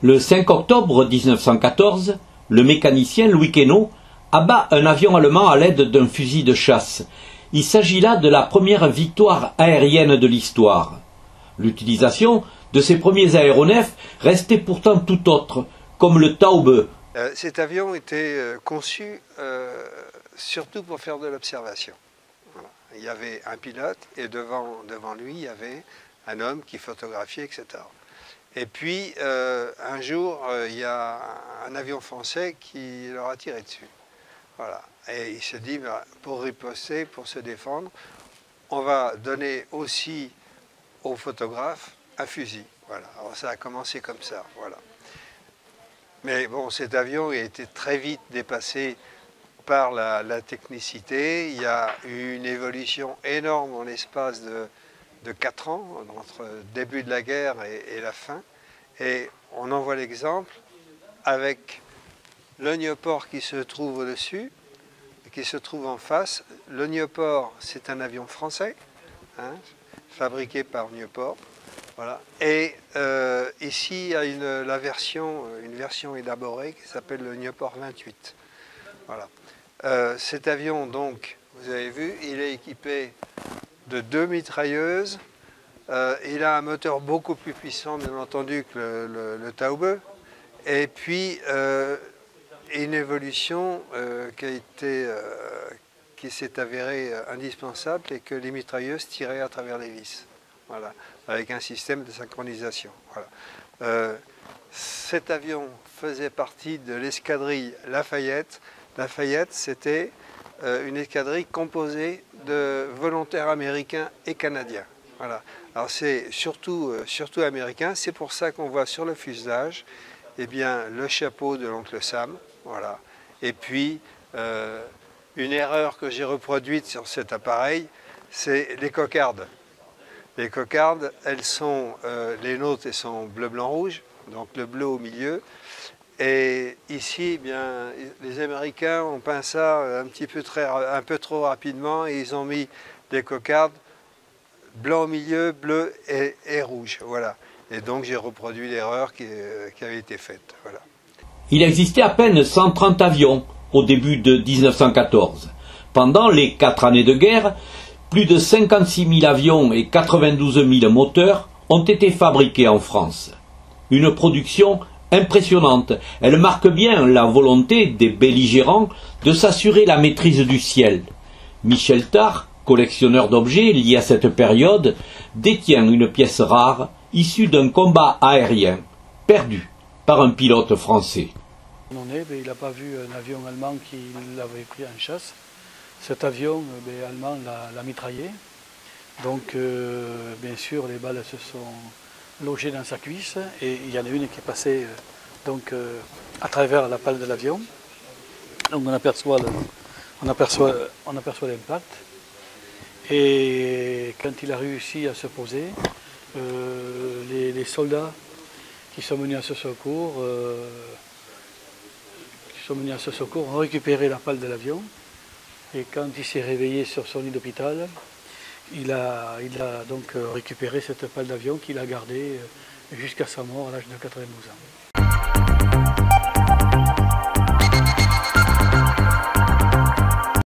Le 5 octobre 1914, le mécanicien Louis Queneau abat un avion allemand à l'aide d'un fusil de chasse. Il s'agit là de la première victoire aérienne de l'histoire. L'utilisation de ces premiers aéronefs restait pourtant tout autre, comme le Taube. Cet avion était conçu surtout pour faire de l'observation. Voilà. Il y avait un pilote et devant lui il y avait un homme qui photographiait, etc. Et puis un jour il y a un avion français qui leur a tiré dessus. Voilà. Et il se dit, pour riposter, pour se défendre, on va donner aussi aux photographes un fusil. Voilà. Alors ça a commencé comme ça. Voilà. Mais bon, cet avion a été très vite dépassé par la technicité. Il y a eu une évolution énorme en l'espace de 4 ans, entre le début de la guerre et la fin. Et on en voit l'exemple avec l'Oniopor qui se trouve au-dessus, qui se trouve en face. L'Oniopor, c'est un avion français, hein, fabriqué par Nieuport. Voilà. Et ici, il y a une version élaborée qui s'appelle le Nieuport 28. Voilà. Cet avion, donc, vous avez vu, il est équipé de 2 mitrailleuses. Il a un moteur beaucoup plus puissant, bien entendu, que le Taube. Et puis, une évolution qui s'est avérée indispensable et que les mitrailleuses tiraient à travers les vis. Voilà, avec un système de synchronisation. Voilà. Cet avion faisait partie de l'escadrille Lafayette. Lafayette, c'était une escadrille composée de volontaires américains et canadiens. Voilà. Alors c'est surtout américain. C'est pour ça qu'on voit sur le fuselage, eh bien, le chapeau de l'oncle Sam. Voilà. Et puis, une erreur que j'ai reproduite sur cet appareil, c'est les cocardes. Les cocardes, elles sont, les nôtres, elles sont bleu, blanc, rouge, donc le bleu au milieu. Et ici, eh bien, les Américains ont peint ça un peu trop rapidement et ils ont mis des cocardes blanc au milieu, bleu et rouge. Voilà. Et donc j'ai reproduit l'erreur qui avait été faite. Voilà. Il existait à peine 130 avions au début de 1914. Pendant les 4 années de guerre, plus de 56 000 avions et 92 000 moteurs ont été fabriqués en France. Une production impressionnante. Elle marque bien la volonté des belligérants de s'assurer la maîtrise du ciel. Michel Tard, collectionneur d'objets liés à cette période, détient une pièce rare issue d'un combat aérien perdu par un pilote français. Il n'a pas vu un avion allemand qui l'avait pris en chasse. Cet avion allemand l'a mitraillé. Donc bien sûr les balles se sont logées dans sa cuisse et il y en a une qui est passée à travers la pale de l'avion. Donc on aperçoit l'impact. Et quand il a réussi à se poser, les soldats qui sont venus à ce secours ont récupéré la pale de l'avion. Et quand il s'est réveillé sur son lit d'hôpital, il a donc récupéré cette pale d'avion qu'il a gardée jusqu'à sa mort à l'âge de 92 ans.